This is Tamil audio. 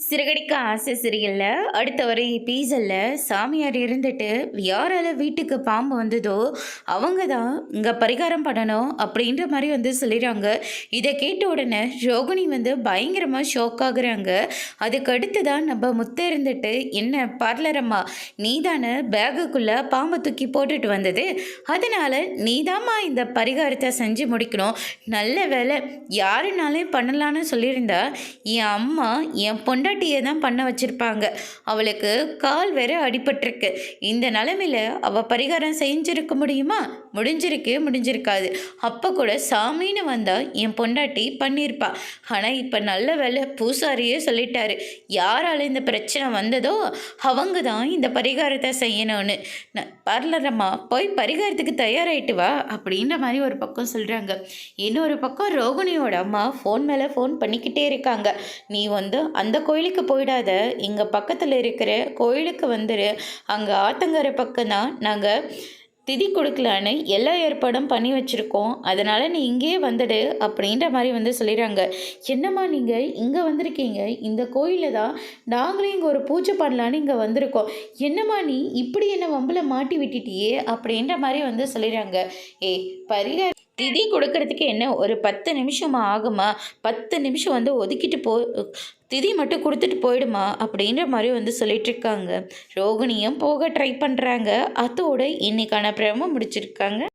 சிறகடிக்க ஆசை சீரியலில் அடுத்த வர எபிசோடில் சாமியார் இருந்துட்டு யாரால வீட்டுக்கு பாம்பு வந்ததோ அவங்க தான் இங்கே பரிகாரம் பண்ணணும் அப்படின்ற மாதிரி வந்து சொல்லிடுறாங்க. இதை கேட்ட உடனே ரோகிணி வந்து பயங்கரமாக ஷாக் ஆகுறாங்க. அதுக்கு அடுத்து தான் நம்ம முத்த இருந்துட்டு, என்ன பார்லரம்மா, நீ தானே பேகுக்குள்ளே பாம்பை தூக்கி போட்டுட்டு வந்தது, அதனால் நீதாம்மா இந்த பரிகாரத்தை செஞ்சு முடிக்கணும். நல்ல வேலை யாருனாலையும் பண்ணலான்னு சொல்லியிருந்தா என் அம்மா என் பொண்டாட்டியை தான் பண்ண வச்சுருப்பாங்க. அவளுக்கு கால் வேற அடிபட்டிருக்கு. இந்த நிலமையில் அவள் பரிகாரம் செஞ்சிருக்க முடியுமா? முடிஞ்சிருக்காது. அப்போ கூட சாமின்னு வந்தால் என் பொண்டாட்டி பண்ணியிருப்பா. ஆனால் இப்போ நல்ல வேலை பூசாரியே சொல்லிட்டாரு, யாரால் இந்த பிரச்சனை வந்ததோ அவங்க தான் இந்த பரிகாரத்தை செய்யணும்னு. பார்லரம்மா, போய் பரிகாரத்துக்கு தயாராகிட்டு வா அப்படின்ற மாதிரி ஒரு பக்கம் சொல்கிறாங்க. இன்னொரு பக்கம் ரோகிணியோட அம்மா ஃபோன் மேலே ஃபோன் பண்ணிக்கிட்டே இருக்காங்க. நீ வந்து அந்த கோயிலுக்கு போயிடாத, இங்கே பக்கத்தில் இருக்கிற கோயிலுக்கு வந்துடு. அங்கே ஆத்தங்கரை பக்கம் தான் நாங்கள் திதி கொடுக்கலான்னு எல்லா ஏற்பாடும் பண்ணி வச்சுருக்கோம், அதனால் நீ இங்கேயே வந்துடு அப்படின்ற மாதிரி வந்து சொல்லிடுறாங்க. என்னம்மா நீங்கள் இங்கே வந்திருக்கீங்க, இந்த கோயிலில் தான் நாங்களே இங்கே ஒரு பூஜை பண்ணலான்னு இங்கே வந்திருக்கோம், என்னம்மா நீ இப்படி என்ன வம்பில் மாட்டி விட்டுட்டியே அப்படின்ற மாதிரி வந்து சொல்லிடுறாங்க. பரிகார திதி கொடுக்கறதுக்கு என்ன ஒரு 10 நிமிஷம் ஆகுமா? 10 நிமிஷம் வந்து ஒதுக்கிட்டு திதி மட்டும் கொடுத்துட்டு போயிடுமா அப்படின்ற மாதிரி வந்து சொல்லிட்டு இருக்காங்க. ரோகிணியும் போக ட்ரை பண்ணுறாங்க. அதோட இன்னைக்கான பிரம முடிச்சிருக்காங்க.